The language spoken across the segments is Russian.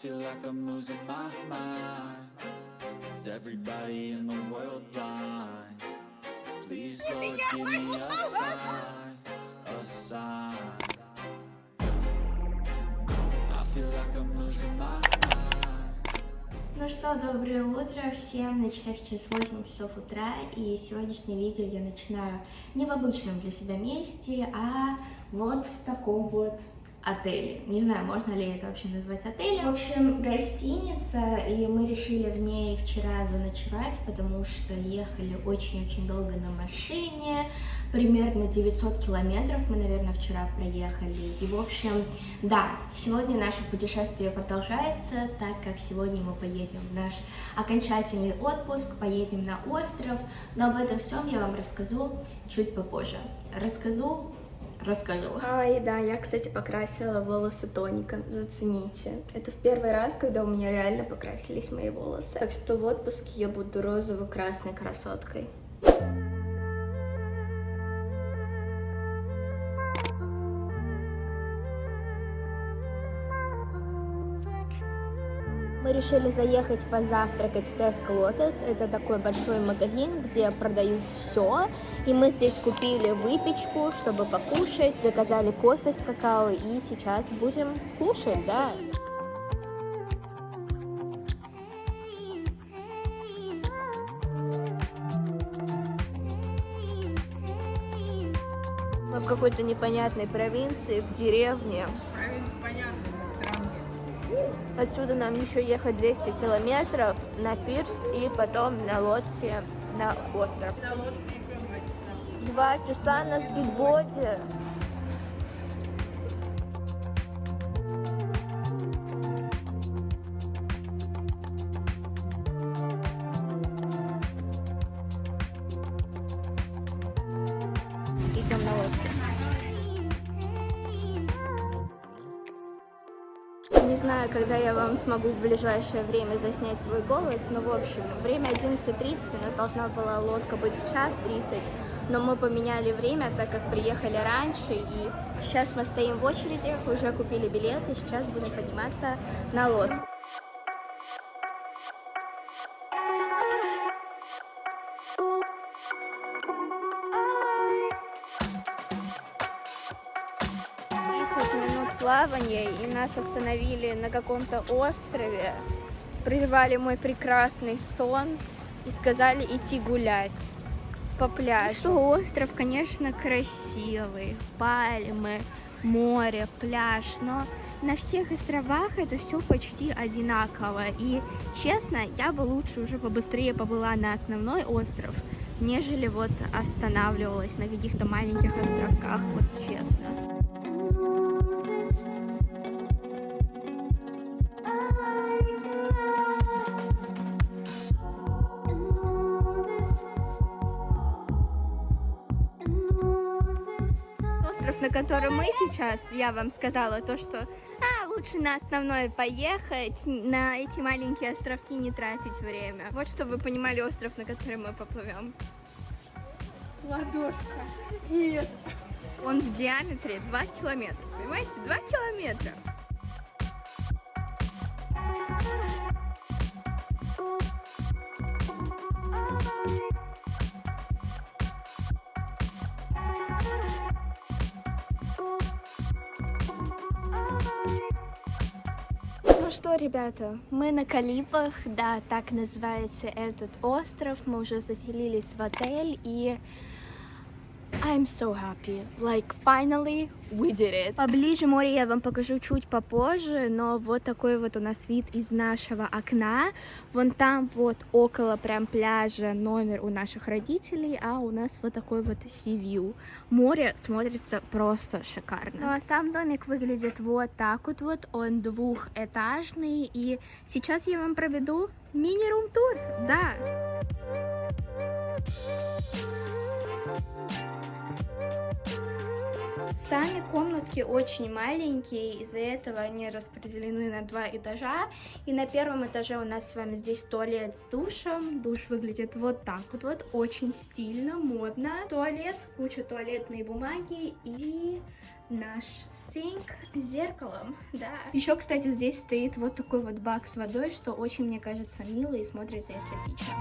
feel like I'm losing my mind. Is everybody in the world blind? Please, Lord, give me a sign, a sign. I feel like I'm losing my mind. Ну что, доброе утро всем, на часах сейчас 8 часов утра, и сегодняшнее видео я начинаю не в обычном для себя месте, а вот в таком вот отеле. Не знаю, можно ли это вообще назвать отелем. В общем, гостиница, и мы решили в ней вчера заночевать, потому что ехали очень-очень долго на машине, примерно 900 километров мы, наверное, вчера проехали. И, в общем, да, сегодня наше путешествие продолжается, так как сегодня мы поедем в наш окончательный отпуск, поедем на остров, но об этом всем я вам расскажу чуть попозже. Расскажу. И да, я, кстати, покрасила волосы тоником, зацените. Это в первый раз, когда у меня реально покрасились мои волосы. Так что в отпуске я буду розово-красной красоткой. Мы решили заехать позавтракать в Tesco Lotus. Это такой большой магазин, где продают все. И мы здесь купили выпечку, чтобы покушать. Заказали кофе с какао и сейчас будем кушать, да. Мы в какой-то непонятной провинции, в деревне. Отсюда нам еще ехать 200 километров на пирс и потом на лодке на остров. 2 часа на спидботе. Идем на лодке. Не знаю, когда я вам смогу в ближайшее время заснять свой голос, но в общем, время 11:30, у нас должна была лодка быть в 1:30, но мы поменяли время, так как приехали раньше, и сейчас мы стоим в очереди, уже купили билеты, сейчас будем подниматься на лодку. Плавание, и нас остановили на каком-то острове, прервали мой прекрасный сон и сказали идти гулять по пляжу. Что остров, конечно, красивый, пальмы, море, пляж, но на всех островах это все почти одинаково, и честно, я бы лучше уже побыстрее побыла на основной остров, нежели вот останавливалась на каких-то маленьких островках, вот честно. На котором мы сейчас, я вам сказала то, что лучше на основной поехать, на эти маленькие островки не тратить время. Вот чтобы вы понимали остров, на который мы поплывем. Ладошка. Нет. Он в диаметре 2 километра, понимаете? 2 километра. Ну что, ребята, мы на Калипах, да, так называется этот остров, мы уже заселились в отель, и I'm so happy, like finally we did it. Поближе море я вам покажу чуть попозже, но вот такой вот у нас вид из нашего окна. Вон там вот около прям пляжа номер у наших родителей, а у нас вот такой вот sea-view. Море смотрится просто шикарно. Ну а сам домик выглядит вот так вот, он двухэтажный, и сейчас я вам проведу мини-рум-тур, да. Сами комнатки очень маленькие, из-за этого они распределены на 2 этажа. И на первом этаже у нас с вами здесь туалет с душем. Душ выглядит вот так вот, очень стильно, модно. Туалет, куча туалетной бумаги и наш синк с зеркалом, да. Еще, кстати, здесь стоит вот такой вот бак с водой, что очень, мне кажется, мило и смотрится эстетично.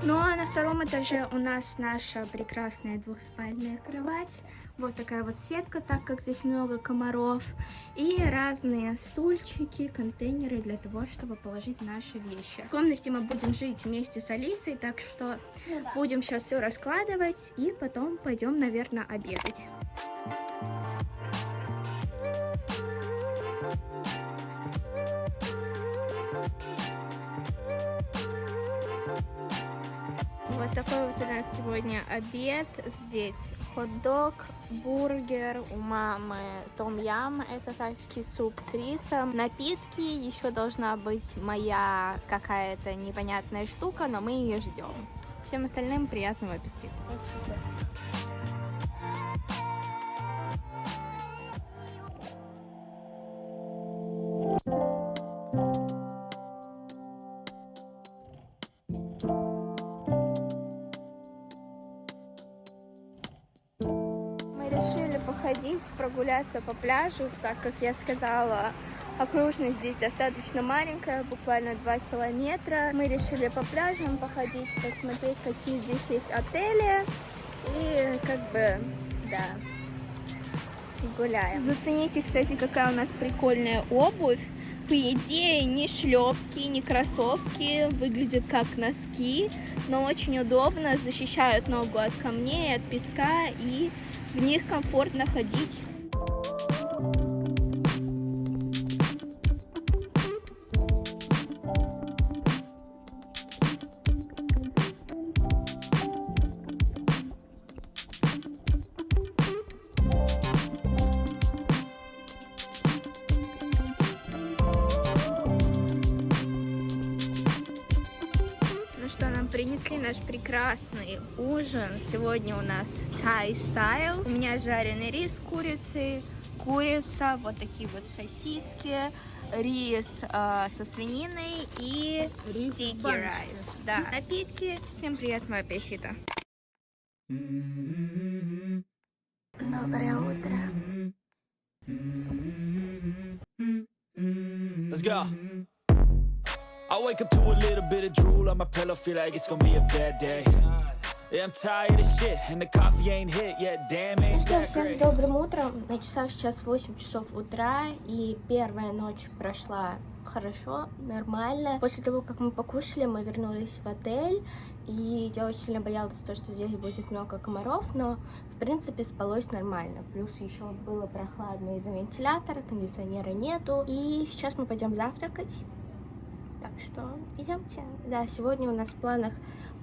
Ну а на втором этаже у нас наша прекрасная двухспальная кровать. Вот такая вот сетка, так как здесь много комаров. И разные стульчики, контейнеры для того, чтобы положить наши вещи. В комнате мы будем жить вместе с Алисой, так что будем сейчас все раскладывать и потом пойдем, наверное, обедать. Вот такой вот у нас сегодня обед. Здесь хот-дог, бургер, у мамы том-ям, это тайский суп с рисом, напитки, еще должна быть моя какая-то непонятная штука, но мы ее ждем. Всем остальным приятного аппетита. Решили походить, прогуляться по пляжу, так как я сказала, окружность здесь достаточно маленькая, буквально 2 километра. Мы решили по пляжам походить, посмотреть, какие здесь есть отели и как бы, да, гуляем. Зацените, кстати, какая у нас прикольная обувь. По идее, ни шлепки, ни кроссовки, выглядят как носки, но очень удобно, защищают ногу от камней, от песка, и в них комфортно ходить. Принесли наш прекрасный ужин. Сегодня у нас Thai style. У меня жареный рис с курицей, курица, вот такие вот сосиски, рис со свининой и стики райс. Да, напитки. Всем приятного аппетита. Доброе утро. Let's go. I wake up to a little bit of drool on my pillow, feel like it's gonna be a bad day. Yeah, I'm tired of shit, and the coffee ain't hit yet, damn, ain't that Всем great. добрым утром. На часах сейчас 8 часов утра, и первая ночь прошла хорошо, нормально. После того, как мы покушали, мы вернулись в отель, и я очень сильно боялась того, что здесь будет много комаров, но в принципе спалось нормально. Плюс еще было прохладно из-за вентилятора, кондиционера нету. И сейчас мы пойдем завтракать. Так что идемте. Да, сегодня у нас в планах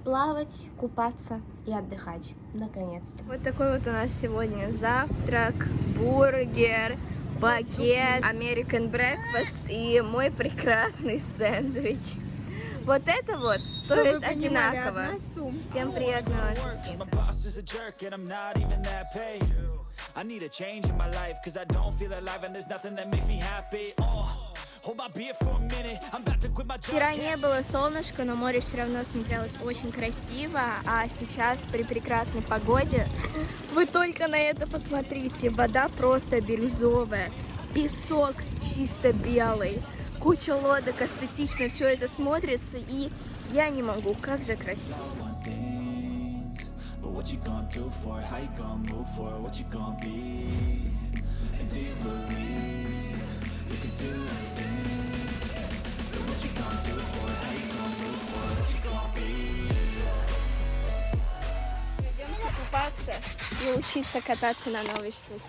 плавать, купаться и отдыхать. Наконец-то. Вот такой вот у нас сегодня завтрак, бургер, багет, American breakfast и мой прекрасный сэндвич. Вот это вот стоит одинаково. Всем приятного аппетита. Вчера не было солнышка, но море все равно смотрелось очень красиво, а сейчас при прекрасной погоде вы только на это посмотрите, вода просто бирюзовая, песок чисто белый, куча лодок, эстетично все это смотрится, и я не могу, как же красиво. Пойдемте купаться и учиться кататься на новой штуке.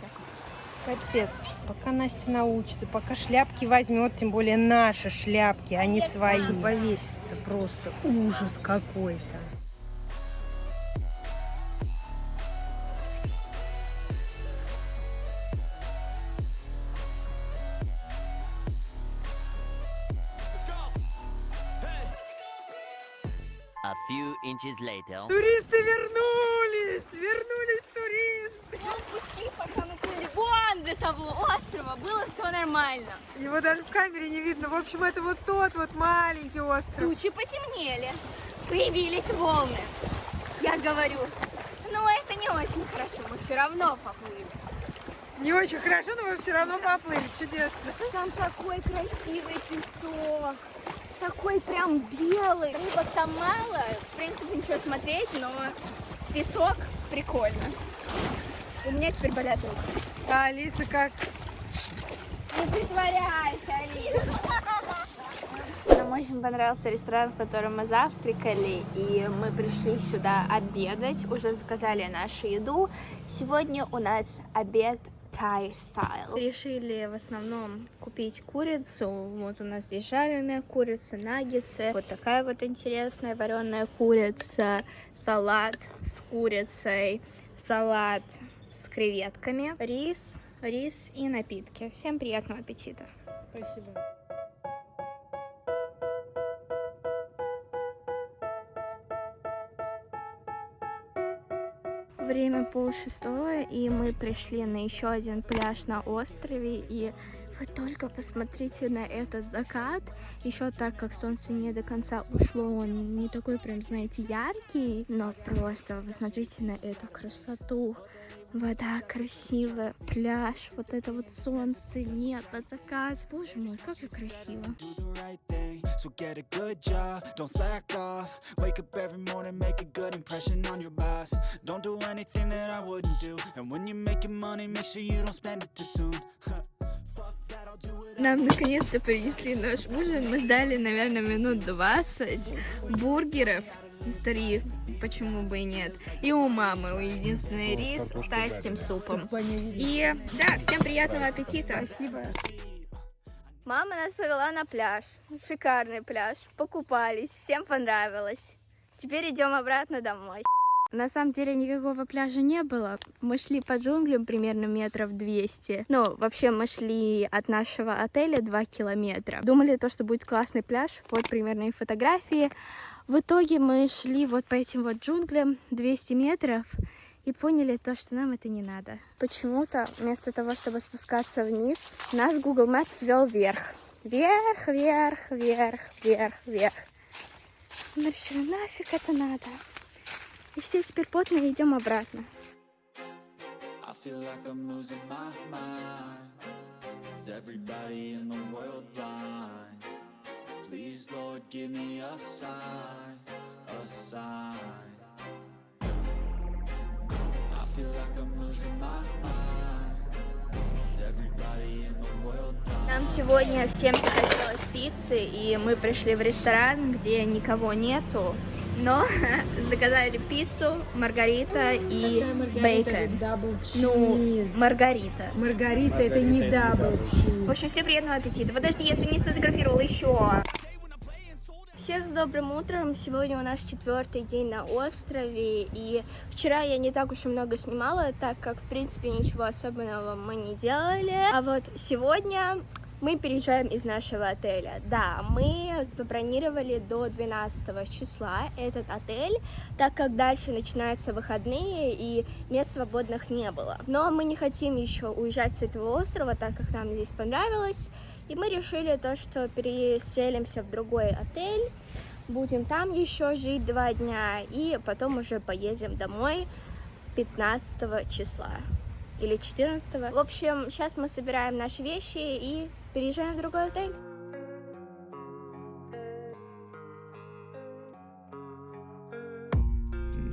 Капец, пока Настя научится, пока шляпки возьмет, тем более наши шляпки, а не свои. Повесится просто ужас какой-то. A few inches later. Туристы вернулись! Вернулись туристы! Пути, пока мы плыли вон до того острова, было все нормально. Его даже в камере не видно. В общем, это вот тот вот маленький остров. Тучи потемнели, появились волны. Я говорю, ну это не очень хорошо, мы все равно поплыли. Не очень хорошо, но мы все равно поплыли. Чудесно. Там такой красивый песок, такой прям белый. Рыбок там мало, в принципе ничего смотреть, но песок прикольно. У меня теперь болят руки. А Алиса как? Не притворяйся, Алиса. Нам очень понравился ресторан, в котором мы завтракали, и мы пришли сюда обедать, уже заказали нашу еду. Сегодня у нас обед Thai style. Решили в основном купить курицу. Вот у нас здесь жареная курица, наггетсы, вот такая вот интересная вареная курица, салат с курицей, салат с креветками, рис и напитки. Всем приятного аппетита! Спасибо. Время 5:30, и мы пришли на еще один пляж на острове, и вы только посмотрите на этот закат. Еще так как солнце не до конца ушло, он не такой прям, знаете, яркий, но просто вы смотрите на эту красоту. Вода красивая, пляж, вот это вот солнце, небо, закат. Боже мой, как же красиво. Do the right thing, so get a good job, don't slack off. Wake up every morning, make a good impression on your boss. Don't do anything that I wouldn't do. And when you're making money, make sure you don't spend it too soon. Fuck that, I'll do it. Нам наконец-то принесли наш ужин. Мы ждали, наверное, минут 20. Бургеров 3, почему бы и нет. И у мамы единственный рис с тайским супом. И да, всем приятного аппетита. Спасибо. Мама нас повела на пляж. Шикарный пляж. Покупались, всем понравилось. Теперь идем обратно домой. На самом деле никакого пляжа не было. Мы шли по джунглям примерно метров 200. Ну, вообще мы шли от нашего отеля 2 километра. Думали, что будет классный пляж. Вот примерно и фотографии. В итоге мы шли вот по этим вот джунглям 200 метров и поняли что нам это не надо. Почему-то вместо того, чтобы спускаться вниз, наш Google Maps вел вверх. Вверх, вверх, вверх, вверх, вверх. Ну что, нафиг это надо? И все теперь потно идем обратно. I feel like I'm losing my mind. Is everybody in the world blind? Please, Lord, give me a sign, a sign. I feel like I'm losing my mind. Is everybody in the world blind? Нам сегодня всем захотелось пиццы, и мы пришли в ресторан, где никого нету, но заказали пиццу, маргарита и бейкон. Ну, маргарита. Маргарита это не дабл чиз. В общем, всем приятного аппетита. Подожди, я сегодня не сфотографировала еще. Всех с добрым утром. Сегодня у нас 4-й день на острове, и вчера я не так уж и много снимала, так как, в принципе, ничего особенного мы не делали. А вот сегодня мы переезжаем из нашего отеля. Да, мы забронировали до 12 числа этот отель, так как дальше начинаются выходные и мест свободных не было. Но мы не хотим еще уезжать с этого острова, так как нам здесь понравилось. И мы решили что переселимся в другой отель, будем там еще жить 2 дня, и потом уже поедем домой 15 числа или 14. В общем, сейчас мы собираем наши вещи и переезжаем в другой отель.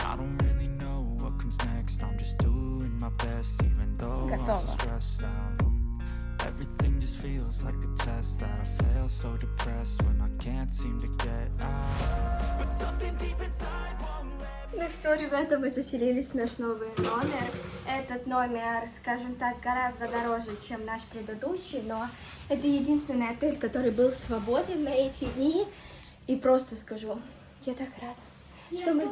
I don't really know what comes next. I'm just doing my best, even though I'm so stressed out. Everything just feels like a test that I fail, so depressed when I can't seem to get out. But something deep inside won't let Ну все, ребята, мы заселились в наш новый номер. Этот номер, скажем так, гораздо дороже, чем наш предыдущий, но это единственный отель, который был свободен на эти дни. И просто скажу, я так рада, что мы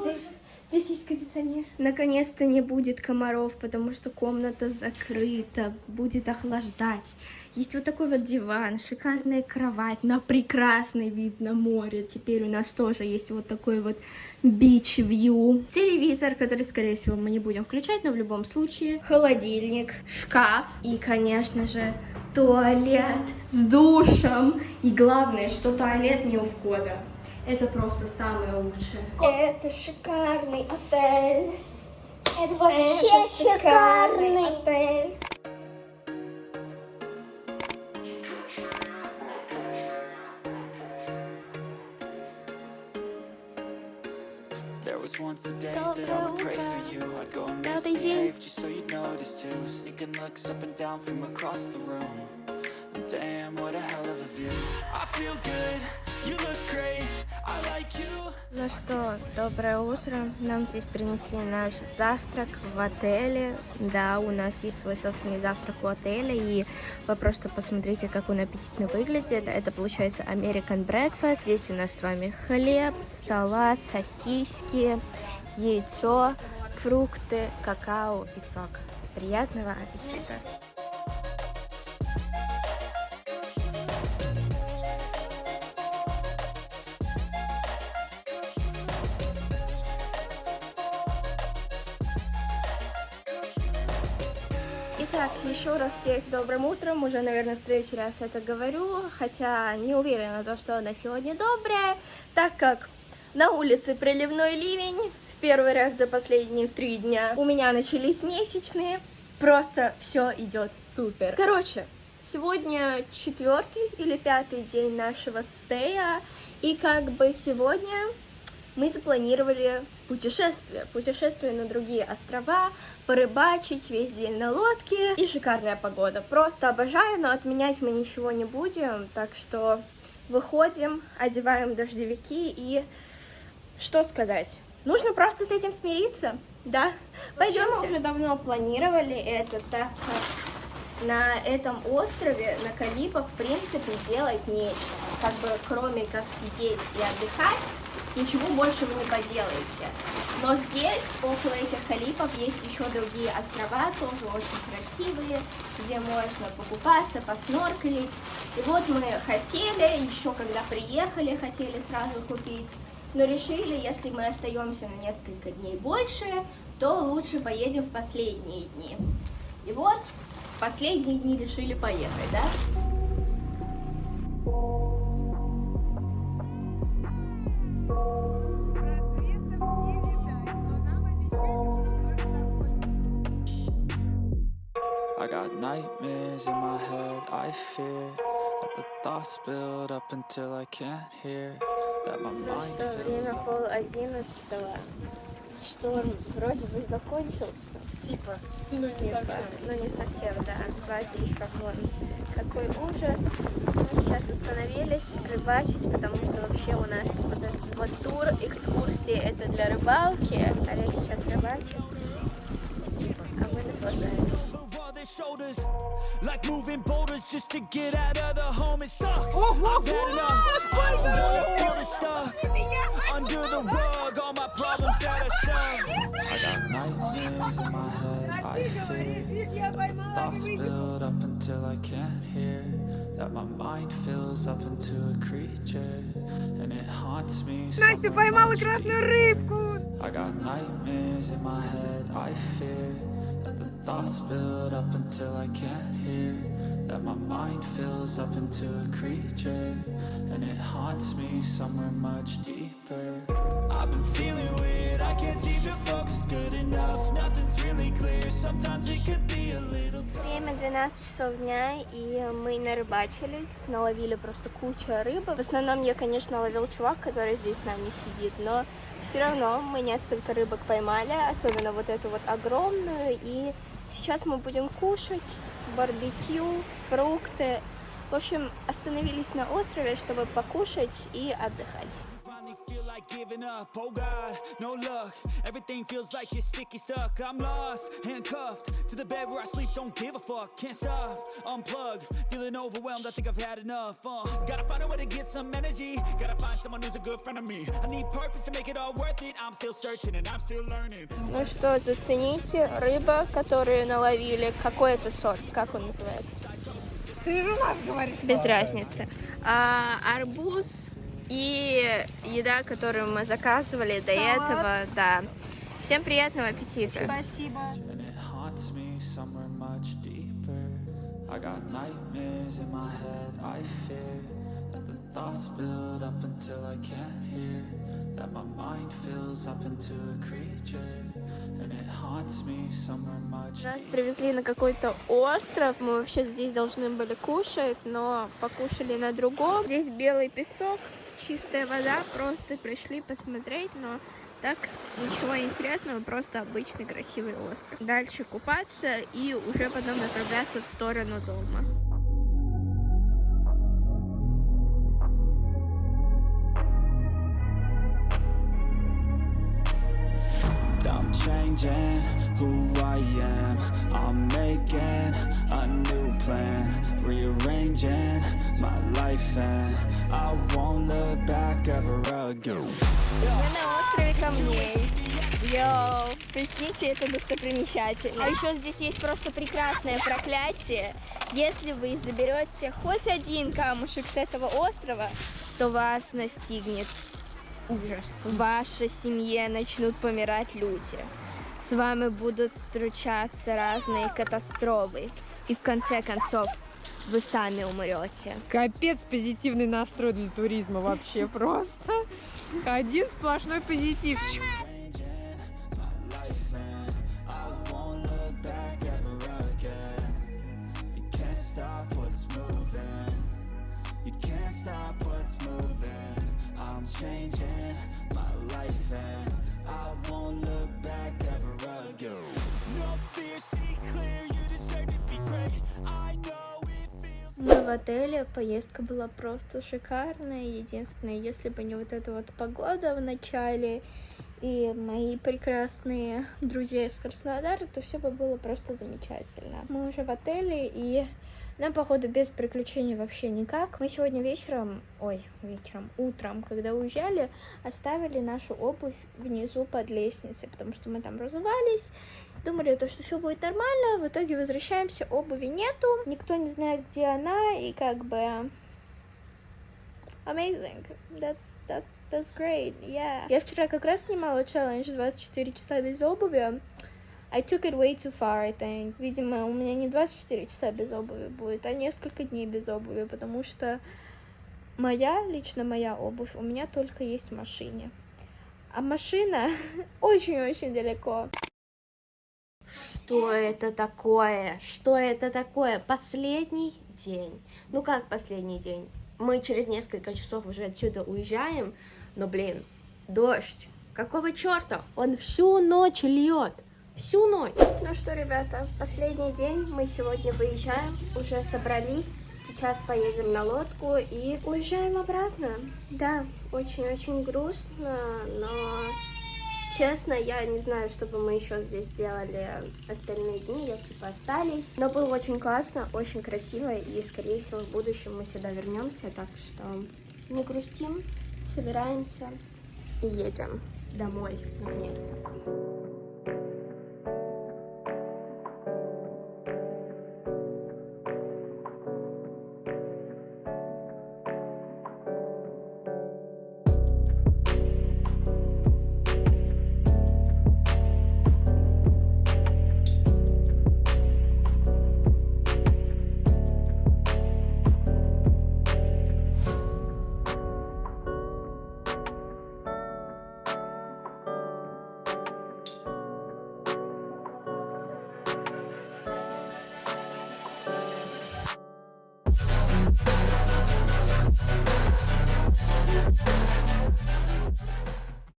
Здесь есть кондиционер. Наконец-то не будет комаров, потому что комната закрыта, будет охлаждать. Есть вот такой вот диван, шикарная кровать, на прекрасный вид на море. Теперь у нас тоже есть вот такой вот beach-view. Телевизор, который, скорее всего, мы не будем включать, но в любом случае. Холодильник, шкаф и, конечно же, туалет с душем. И главное, что туалет не у входа. Это просто самое лучшее. Это шикарный отель. Это вообще шикарный отель. There was once a day that I would pray for you. I'd go and misbehave just so you'd notice too. Sneaking looks up and down from across the room. And damn, what a hell of a view. I feel good, you look great, I like you. Ну что, доброе утро. Нам здесь принесли наш завтрак в отеле. Да, у нас есть свой собственный завтрак у отеля. И вы просто посмотрите, как он аппетитно выглядит. Это получается American Breakfast. Здесь у нас с вами хлеб, салат, сосиски, яйцо, фрукты, какао и сок. Приятного аппетита! Итак, еще раз всех с добрым утром, уже, наверное, в третий раз это говорю, хотя не уверена, что она сегодня добрая, так как на улице проливной ливень, в первый раз за последние 3 дня у меня начались месячные, просто все идет супер. Короче, сегодня 4-й или 5-й день нашего стея, и как бы сегодня мы запланировали путешествие на другие острова, порыбачить весь день на лодке, и шикарная погода. Просто обожаю, но отменять мы ничего не будем, так что выходим, одеваем дождевики и что сказать? Нужно просто с этим смириться, да? Пойдем. Мы уже давно планировали это, так как на этом острове, на Калипах, в принципе, делать нечего. Как бы кроме как сидеть и отдыхать, ничего больше вы не поделаете. Но здесь, около этих Калипов, есть еще другие острова, тоже очень красивые, где можно покупаться, посноркелить. И вот мы хотели, еще когда приехали, хотели сразу купить, но решили, если мы остаемся на несколько дней больше, то лучше поедем в последние дни. И вот, в последние дни решили поехать, да? I got nightmares in my head, I fear that the thoughts build up until I can't hear, that my mind Время fills up. 10:30. Шторм вроде бы закончился. Типа, Ну не совсем, да. Сзади еще вон. Какой ужас. Мы сейчас остановились рыбачить, потому что вообще у нас вот этот вот тур, экскурсии, это для рыбалки. Олег сейчас рыбачит, а мы наслаждаемся. Shoulders like moving boulders just to get out of the home. It sucks. I've had enough. I don't wanna feel the stuck under the rug. All my problems that I shove. I got nightmares in my head. I fear that the thoughts build up until I can't hear, that my mind fills up into a creature and it haunts me. Настя поймала красную рыбку. I got nightmares in my head. I fear that the thoughts build up until I can't hear, that my mind fills up into a creature and it haunts me somewhere much deeper. I've been feeling weird, I can't seem to focus good enough. Nothing's really clear, sometimes it could be a little tough. Время 12 часов дня, и мы нарыбачились, наловили просто кучу рыбы. В основном я, конечно, ловил чувак, который здесь с нами сидит, но все равно мы несколько рыбок поймали, особенно вот эту вот огромную, и сейчас мы будем кушать барбекю, фрукты. В общем, остановились на острове, чтобы покушать и отдыхать. Feel like giving up, oh God, no luck. Everything feels like you're sticky stuck. I'm lost, handcuffed to the bed where I sleep, don't give a fuck. Can't stop, unplug, feeling overwhelmed, I think I've had enough. Gotta find a way to get some energy. Gotta find someone who's a good friend of me. I need purpose to make it all worth it. I'm still searching and I'm still learning. Ну что, зацените, рыба, которую наловили. Какой это сорт? Как он называется? Ты же у нас говоришь. Без разницы. Арбуз и еда, которую мы заказывали до этого, да. Всем приятного аппетита. Спасибо. And it haunts me somewhere much deeper. I got nightmares in my head, I fear that the thoughts build up until I can't hear, that my mind fills up into a creature. And it haunts me somewhere much Нас deeper. привезли на какой-то остров, мы вообще здесь должны были кушать, но покушали на другом. Здесь белый песок, чистая вода, просто пришли посмотреть, но так ничего интересного, просто обычный красивый остров. Дальше купаться и уже потом направляться в сторону дома. I'm changing who I am. I'm making a new plan, rearranging my life, and I won't look back ever again. Мы на острове камней. Йоу, прикиньте, это достопримечательно. А еще здесь есть просто прекрасное проклятие. Если вы заберете хоть один камушек с этого острова, то вас настигнет ужас. В вашей семье начнут помирать люди. С вами будут случаться разные катастрофы. И в конце концов, вы сами умрете. Капец, позитивный настрой для туризма вообще просто. Один сплошной позитивчик. I'm changing my life and I won't look back ever again. No fear, see clear, you deserve to be great. I know it feels. Мы в отеле, поездка была просто шикарная. Единственное, если бы не вот эта вот погода в начале и мои прекрасные друзья из Краснодара, то все бы было просто замечательно. Мы уже в отеле, и нам, походу, без приключений вообще никак. Мы сегодня утром, когда уезжали, оставили нашу обувь внизу под лестницей, потому что мы там разувались, думали, что все будет нормально. В итоге возвращаемся, обуви нету, никто не знает, где она, и как бы amazing. That's great, yeah. Я вчера как раз снимала челлендж 24 часа без обуви. I took it way too far, I think. Видимо, у меня не 24 часа без обуви будет, а несколько дней без обуви, потому что лично моя обувь у меня только есть в машине. А машина очень-очень далеко. Что это такое? Что это такое? Последний день. Ну как последний день? Мы через несколько часов уже отсюда уезжаем, но, блин, дождь. Какого черта? Он всю ночь льет. Всю ночь. Ну что, ребята, в последний день мы сегодня выезжаем, уже собрались, сейчас поедем на лодку и уезжаем обратно. Да, очень-очень грустно, но честно, я не знаю, что бы мы еще здесь делали остальные дни, если бы остались. Но было очень классно, очень красиво, и, скорее всего, в будущем мы сюда вернемся, так что не грустим, собираемся и едем домой, наконец-то.